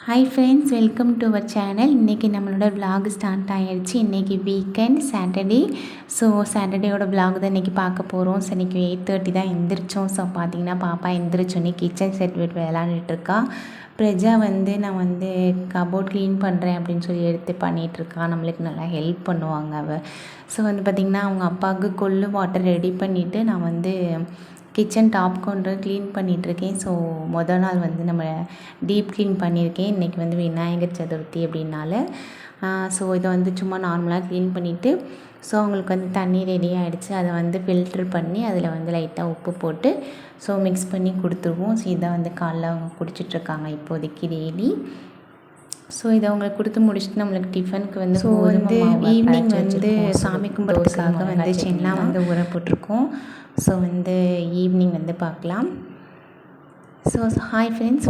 Hi friends, welcome to our channel. இன்றைக்கி நம்மளோட vlog start ஆகிடுச்சு. இன்றைக்கி வீக்கெண்ட் சாட்டர்டே. ஸோ சாட்டர்டேயோட விலாக் தான் இன்றைக்கி பார்க்க போகிறோம். ஸோ இன்றைக்கி 8:30 தான் எந்திரிச்சோம். ஸோ பார்த்திங்கன்னா பாப்பா எந்திரிச்சோன்னே கிச்சன் செட் விட்டு விளாண்டுட்டுருக்கா. பிரஜா நான் கபோர்ட் க்ளீன் பண்ணுறேன் அப்படின்னு சொல்லி எடுத்து பண்ணிகிட்ருக்கா. நம்மளுக்கு நல்லா ஹெல்ப் பண்ணுவாங்க அவள். ஸோ பார்த்திங்கன்னா அவங்க அப்பாவுக்கு கொள்ளு வாட்டர் ரெடி பண்ணிவிட்டு நான் கிச்சன் டாப் கொண்டு க்ளீன் பண்ணிகிட்ருக்கேன். ஸோ மொதல் நாள் நம்ம டீப் க்ளீன் பண்ணியிருக்கேன். இன்றைக்கி விநாயகர் சதுர்த்தி அப்படின்னால ஸோ இதை சும்மா நார்மலாக க்ளீன் பண்ணிவிட்டு ஸோ அவங்களுக்கு தண்ணி ரெடி ஆகிடுச்சு. அதை ஃபில்ட்ரு பண்ணி அதில் லைட்டாக உப்பு போட்டு ஸோ மிக்ஸ் பண்ணி கொடுத்துருவோம். ஸோ இதை காலைல அவங்க குடிச்சிட்ருக்காங்க இப்போதைக்கு டெய்லி. ஸோ இதை அவங்களுக்கு கொடுத்து முடிச்சுட்டு நம்மளுக்கு டிஃபனுக்கு ஸோ ஈவினிங் சாமி கும்பிட்றதுக்காக சென்னா ஊற போட்டிருக்கோம். ஸோ ஈவினிங் பார்க்கலாம். ஸோ ஹாய் ஃப்ரெண்ட்ஸ்,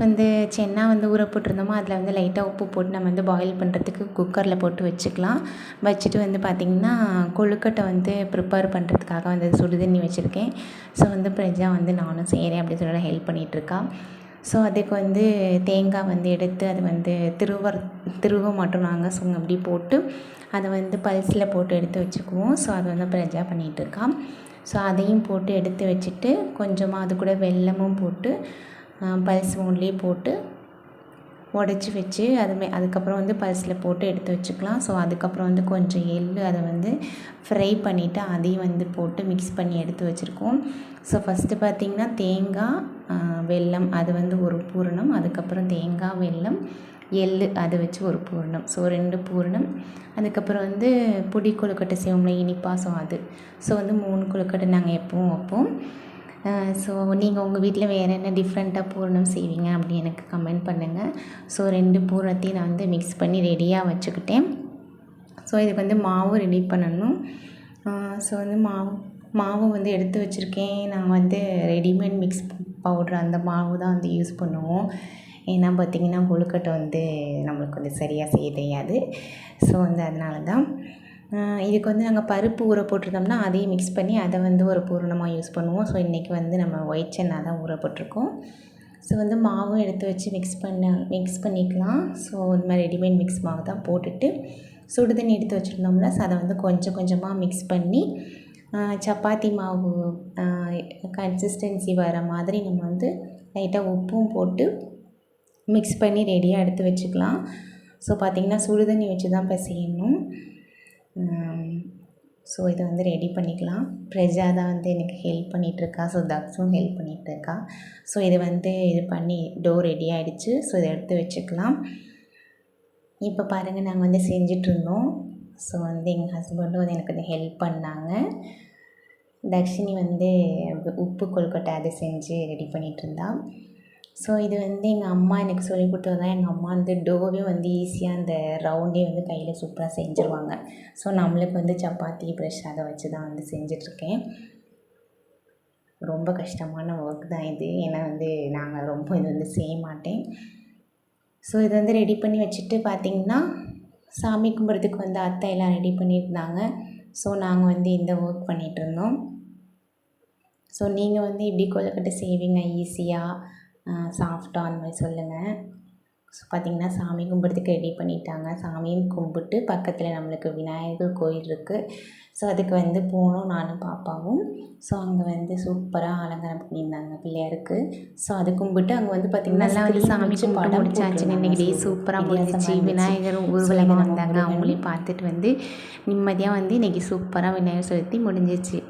சென்னா ஊற போட்டிருந்தோமோ அதில் லைட்டாக உப்பு போட்டு நம்ம பாயில் பண்ணுறதுக்கு குக்கரில் போட்டு வச்சுக்கலாம். வச்சுட்டு பார்த்திங்கன்னா கொழுக்கட்டை ப்ரிப்பேர் பண்ணுறதுக்காக சுடுதண்ணி வச்சுருக்கேன். ஸோ பிரஜா நானும் செய்கிறேன் அப்படின்னு சொல்லி ஹெல்ப் பண்ணிகிட்ருக்கா. ஸோ அதுக்கு தேங்காய் எடுத்து அது திருவ மாட்டோம் நாங்கள். ஸோ அப்படி போட்டு அதை பல்ஸில் போட்டு எடுத்து வச்சுக்குவோம். ஸோ அது பிரஜா பண்ணிகிட்ருக்கா. ஸோ அதையும் போட்டு எடுத்து வச்சுட்டு கொஞ்சமாக அது கூட வெல்லமும் போட்டு பல்ஸ் மோட்லேயே போட்டு உடச்சி வச்சு அதுக்கப்புறம் பல்ஸில் போட்டு எடுத்து வச்சுக்கலாம். ஸோ அதுக்கப்புறம் கொஞ்சம் எள்ளு அதை ஃப்ரை பண்ணிவிட்டு அதையும் போட்டு மிக்ஸ் பண்ணி எடுத்து வச்சுருக்கோம். ஸோ ஃபஸ்ட்டு பார்த்திங்கன்னா தேங்காய் வெல்லம் அது ஒரு பூரணம், அதுக்கப்புறம் தேங்காய் வெல்லம் எள்ளு அதை வச்சு ஒரு பூரணம். ஸோ 2 பூரணம். அதுக்கப்புறம் பொடி கொழுக்கட்டை செய்வோம்ல இனிப்பாக. ஸோ அது 3 கொழுக்கட்டை நாங்கள் எப்பவும் வைப்போம். ஸோ நீங்கள் உங்கள் வீட்டில் வேறு என்ன டிஃப்ரெண்ட்டாக பூரணம் செய்வீங்க அப்படின்னு எனக்கு கமெண்ட் பண்ணுங்கள். ஸோ 2 பூரணத்தையும் நான் மிக்ஸ் பண்ணி ரெடியாக வச்சுக்கிட்டேன். ஸோ இதுக்கு மாவு ரெடி பண்ணணும். ஸோ மாவு எடுத்து வச்சுருக்கேன். நான் ரெடிமேட் மிக்ஸ் பவுட்ரு அந்த மாவு தான் யூஸ் பண்ணுவோம். ஏன்னா பார்த்திங்கன்னா கொழுக்கட்டை நம்மளுக்கு சரியாக செய்ய தெரியாது. ஸோ அதனால தான் இதுக்கு நாங்கள் பருப்பு ஊற போட்டிருந்தோம்னா அதையும் மிக்ஸ் பண்ணி அதை ஒரு பூரணமாக யூஸ் பண்ணுவோம். ஸோ இன்றைக்கி நம்ம ஒயிட் சென்னா தான் ஊற போட்டிருக்கோம். ஸோ மாவும் எடுத்து வச்சு மிக்ஸ் பண்ணிக்கலாம். ஸோ இந்த மாதிரி ரெடிமேட் மிக்ஸ் மாவு தான் போட்டுட்டு சுடுதண்ணி எடுத்து வச்சுருந்தோம்னா ஸோ அதை கொஞ்சம் கொஞ்சமாக மிக்ஸ் பண்ணி சப்பாத்தி மாவு கன்சிஸ்டன்சி வர மாதிரி நம்ம லைட்டாக உப்பும் போட்டு மிக்ஸ் பண்ணி ரெடியாக எடுத்து வச்சுக்கலாம். ஸோ பார்த்திங்கன்னா சுடுதண்ணி வச்சு தான் செய்யணும். ஸோ இதை ரெடி பண்ணிக்கலாம். பிரஜா தான் எனக்கு ஹெல்ப் பண்ணிகிட்ருக்கா. ஸோ தக்ஸும் ஹெல்ப் பண்ணிகிட்ருக்கா. ஸோ இது இது பண்ணி டோ ரெடி ஆகிடுச்சு. ஸோ இதை எடுத்து வச்சுக்கலாம். இப்போ பாருங்கள் நாங்கள் செஞ்சிட்ருந்தோம். ஸோ எங்கள் ஹஸ்பண்டும் எனக்கு ஹெல்ப் பண்ணாங்க. தக்ஷினி உப்பு கொழுக்கட்டை அதை செஞ்சு ரெடி பண்ணிகிட்ருந்தா. ஸோ இது எங்கள் அம்மா எனக்கு சொல்லி கொடுத்தது தான். எங்கள் அம்மா டோவே ஈஸியாக அந்த ரவுண்டே கையில் சூப்பராக செஞ்சுருவாங்க. ஸோ நம்மளுக்கு சப்பாத்தி ப்ரெஷ் அதை வச்சு தான் செஞ்சிட்ருக்கேன். ரொம்ப கஷ்டமான ஒர்க் தான் இது. ஏன்னா நாங்கள் ரொம்ப இது செய்ய மாட்டேன். ஸோ இது ரெடி பண்ணி வச்சுட்டு பார்த்திங்கன்னா சாமி கும்பிட்றதுக்கு அத்தை எல்லாம் ரெடி பண்ணியிருந்தாங்க. ஸோ நாங்கள் இந்த ஒர்க் பண்ணிகிட்ருந்தோம். ஸோ நீங்கள் இப்படி கொழுக்கட்டை செய்வீங்க ஈஸியாக சாஃப்டாக அந்த மாதிரி சொல்லுங்கள். ஸோ பார்த்திங்கன்னா சாமி கும்பிட்றதுக்கு ரெடி பண்ணிட்டாங்க. சாமியும் கும்பிட்டு பக்கத்தில் நம்மளுக்கு விநாயகர் கோயில் இருக்குது. ஸோ அதுக்கு போனோம் நானும் பாப்பாவும். ஸோ அங்கே சூப்பராக அலங்காரம் பண்ணியிருந்தாங்க பிள்ளையாருக்கு. ஸோ அது கும்பிட்டு அங்கே பார்த்திங்கன்னா நல்லா சாமி கும்பிட்டு முடிச்சாச்சு. இன்றைக்கி டே சூப்பராக முடிஞ்சிச்சு. விநாயகரும் ஊர்வலமாக வந்தாங்க. அவங்களையும் பார்த்துட்டு நிம்மதியாக இன்றைக்கி சூப்பராக விநாயகர் சதுர்த்தி முடிஞ்சிச்சு.